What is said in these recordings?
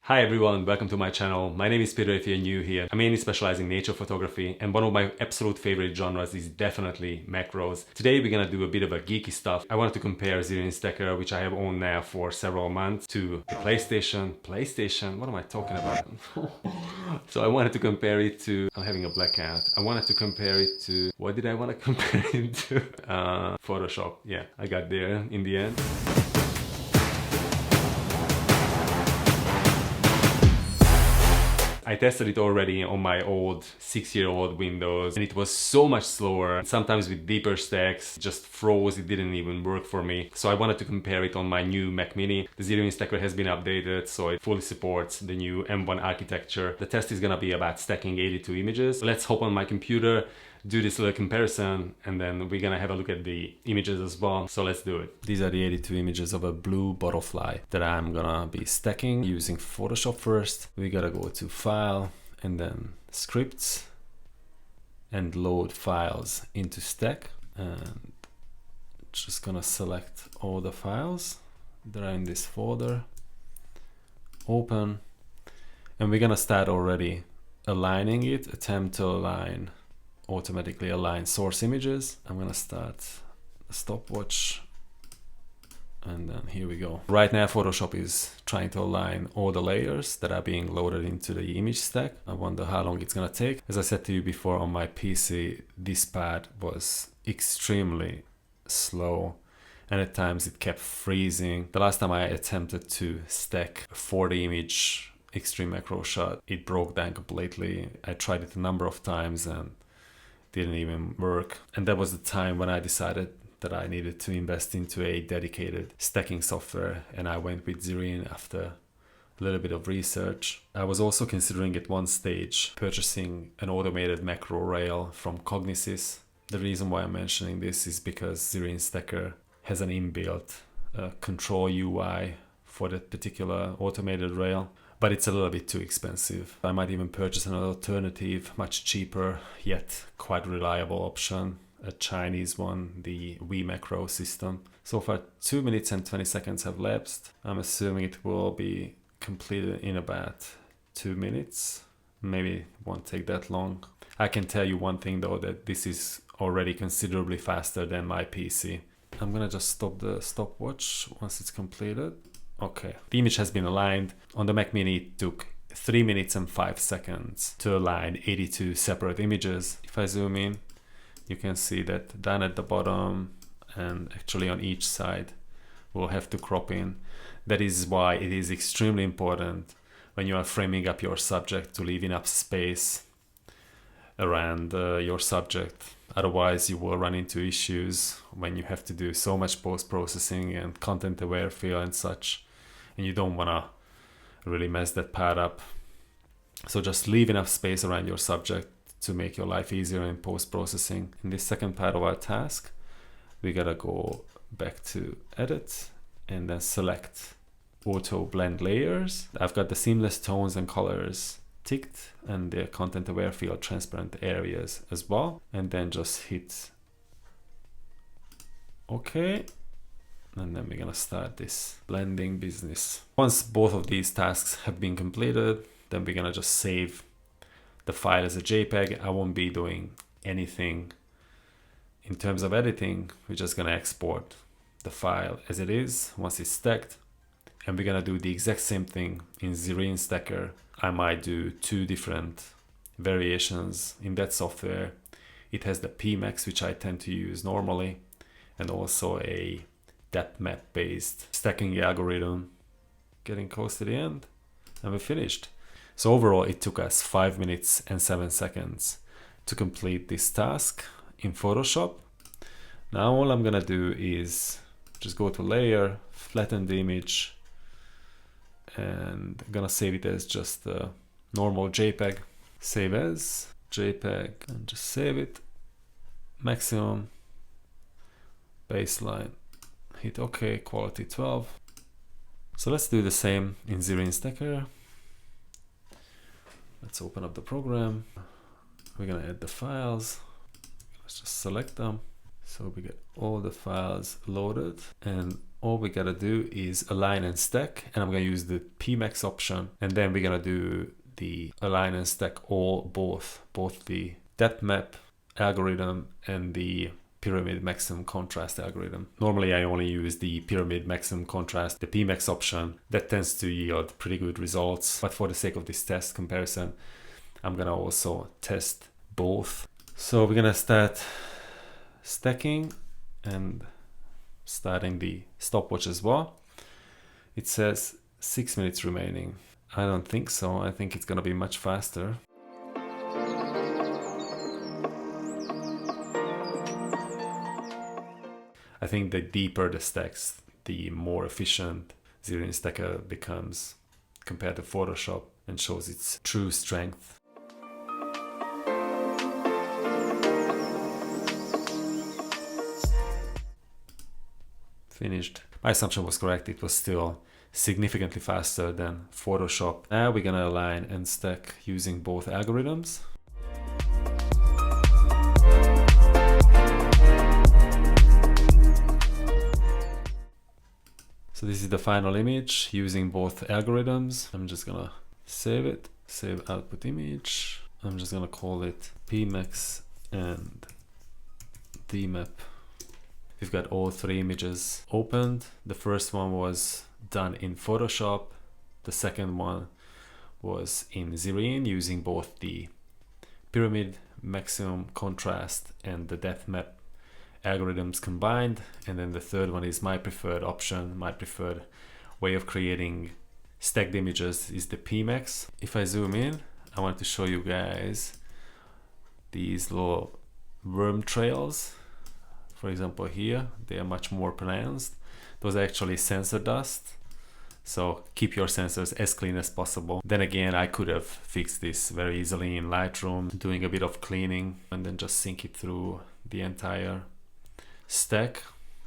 Hi everyone, welcome to my channel. My name is Peter if you're new here. I mainly specialize in nature photography and one of my absolute favorite genres is definitely macros. Today we're gonna do a bit of a geeky stuff. I wanted to compare Zerene Stacker, which I have owned now for several months, to the PlayStation, what am I talking about? So I wanted to compare it to, I'm having a blackout. I wanted to compare it to, what did I want to compare it to? Photoshop. Yeah, I got there in the end. I tested it already on my old 6-year-old Windows and it was so much slower. Sometimes with deeper stacks, just froze, it didn't even work for me. So I wanted to compare it on my new Mac Mini. The Zerene Stacker has been updated, so it fully supports the new M1 architecture. The test is gonna be about stacking 82 images. Let's hop on my computer, do this little comparison, and then we're gonna have a look at the images as well. So let's do it. These are the 82 images of a blue butterfly that I'm gonna be stacking using Photoshop first. We gotta go to File and then Scripts and load files into Stack. And just gonna select all the files that are in this folder. Open. And we're gonna start already aligning it, attempt to automatically align source images. I'm gonna start the stopwatch and then here we go. Right now Photoshop is trying to align all the layers that are being loaded into the image stack. I wonder how long it's gonna take. As I said to you before, on my PC this part was extremely slow and at times it kept freezing. The last time I attempted to stack a 40 image extreme macro shot, it broke down completely. I tried it a number of times and didn't even work. And that was the time when I decided that I needed to invest into a dedicated stacking software, and I went with Zerene after a little bit of research. I was also considering at one stage purchasing an automated macro rail from Cognisys. The reason why I'm mentioning this is because Zerene Stacker has an inbuilt control UI for that particular automated rail, but it's a little bit too expensive. I might even purchase an alternative, much cheaper, yet quite reliable option, a Chinese one, the vMacro system. So far 2 minutes and 20 seconds have lapsed. I'm assuming it will be completed in about 2 minutes. Maybe it won't take that long. I can tell you one thing though, that this is already considerably faster than my PC. I'm gonna just stop the stopwatch once it's completed. Okay, the image has been aligned. On the Mac Mini it took 3 minutes and 5 seconds to align 82 separate images. If I zoom in, you can see that down at the bottom and actually on each side we'll have to crop in. That is why it is extremely important when you are framing up your subject to leave enough space around your subject. Otherwise you will run into issues when you have to do so much post-processing and content-aware fill and such, and you don't want to really mess that part up. So just leave enough space around your subject to make your life easier in post-processing. In this second part of our task, we gotta go back to Edit and then select Auto Blend Layers. I've got the seamless tones and colors ticked and the content-aware fill transparent areas as well. And then just hit OK. And then we're gonna start this blending business. Once both of these tasks have been completed, then we're gonna just save the file as a JPEG. I won't be doing anything in terms of editing. We're just gonna export the file as it is once it's stacked. And we're gonna do the exact same thing in Zerene Stacker. I might do 2 different variations in that software. It has the PMax, which I tend to use normally, and also a depth map based stacking algorithm. Getting close to the end and we're finished. So overall it took us 5 minutes and 7 seconds to complete this task in Photoshop. Now all I'm gonna do is just go to Layer, flatten the image, and I'm gonna save it as just a normal JPEG. Save as JPEG and just save it. Maximum, baseline, hit OK, quality 12. So let's do the same in Zerene Stacker. Let's open up the program. We're gonna add the files. Let's just select them. So we get all the files loaded, and all we gotta do is align and stack, and I'm gonna use the PMax option, and then we're gonna do the align and stack both the depth map algorithm and the pyramid maximum contrast algorithm. Normally I only use the pyramid maximum contrast, the PMax option. That tends to yield pretty good results, but for the sake of this test comparison, I'm gonna also test both. So we're gonna start stacking and starting the stopwatch as well. It says 6 minutes remaining. I don't think so. I think it's gonna be much faster. I think the deeper the stacks, the more efficient Zerene Stacker becomes compared to Photoshop, and shows its true strength. Finished. My assumption was correct. It was still significantly faster than Photoshop. Now we're gonna align and stack using both algorithms. So this is the final image using both algorithms. I'm just gonna save it, save output image. I'm just gonna call it PMax and DMap. We've got all three images opened. The first one was done in Photoshop. The second one was in Zerene using both the pyramid maximum contrast and the depth map algorithms combined. And then the third one is my preferred option, my preferred way of creating stacked images is the PMax. If I zoom in, I want to show you guys these little worm trails. For example, here, they are much more pronounced. Those are actually sensor dust. So keep your sensors as clean as possible. Then again, I could have fixed this very easily in Lightroom, doing a bit of cleaning and then just sync it through the entire stack.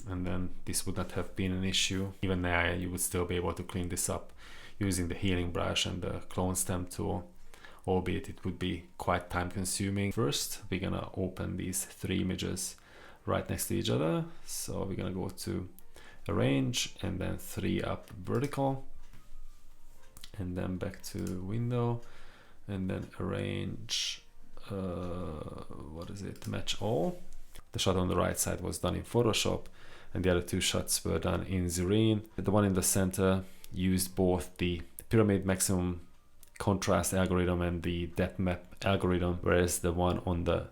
And then this would not have been an issue. Even now, you would still be able to clean this up using the healing brush and the clone stamp tool, albeit it would be quite time consuming. First, we're gonna open these three images right next to each other. So we're gonna go to arrange and then 3 up vertical, and then back to window, and then arrange, match all. The shot on the right side was done in Photoshop, and the other two shots were done in Zerene. The one in the center used both the pyramid maximum contrast algorithm and the depth map algorithm, whereas the one on the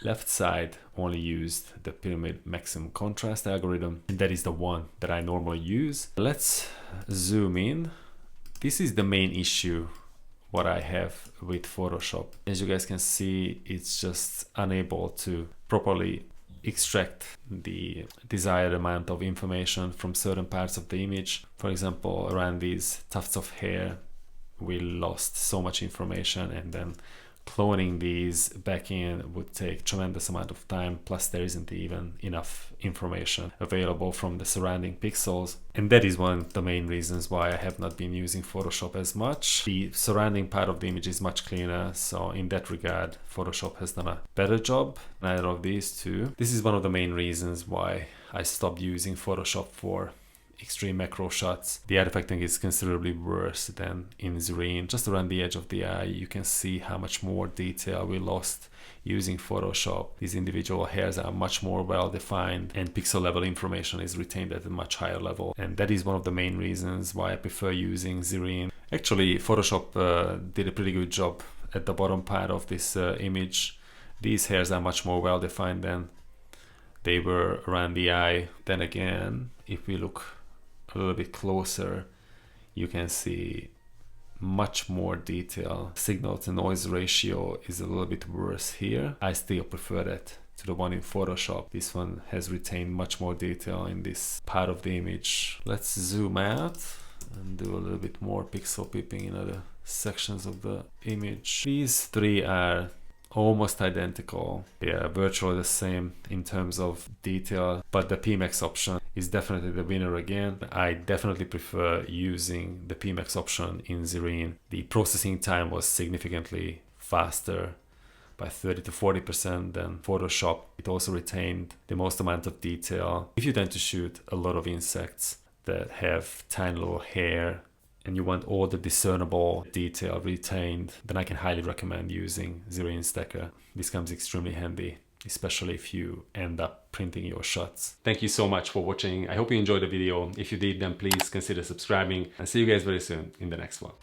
left side only used the pyramid maximum contrast algorithm, and that is the one that I normally use. Let's zoom in. This is the main issue what I have with Photoshop. As you guys can see, it's just unable to properly extract the desired amount of information from certain parts of the image. For example, around these tufts of hair, we lost so much information, and then cloning these back in would take tremendous amount of time, plus there isn't even enough information available from the surrounding pixels. And that is one of the main reasons why I have not been using Photoshop as much. The surrounding part of the image is much cleaner, so in that regard Photoshop has done a better job. Neither of these two. This is one of the main reasons why I stopped using Photoshop for extreme macro shots. The artifacting is considerably worse than in Zerene. Just around the edge of the eye, you can see how much more detail we lost using Photoshop. These individual hairs are much more well defined, and pixel level information is retained at a much higher level. And that is one of the main reasons why I prefer using Zerene. Actually, Photoshop did a pretty good job at the bottom part of this image. These hairs are much more well defined than they were around the eye. Then again, if we look a little bit closer, you can see much more detail. Signal to noise ratio is a little bit worse here. I still prefer that to the one in Photoshop. This one has retained much more detail in this part of the image. Let's zoom out and do a little bit more pixel peeping in other sections of the image. These three are almost identical. They are virtually the same in terms of detail, but the PMax option is definitely the winner again. I definitely prefer using the PMax option in Zerene. The processing time was significantly faster by 30 to 40%, then Photoshop, it also retained the most amount of detail. If you tend to shoot a lot of insects that have tiny little hair and you want all the discernible detail retained, then I can highly recommend using Zerene Stacker. This comes extremely handy, especially if you end up printing your shots. Thank you so much for watching. I hope you enjoyed the video. If you did, then please consider subscribing, and see you guys very soon in the next one.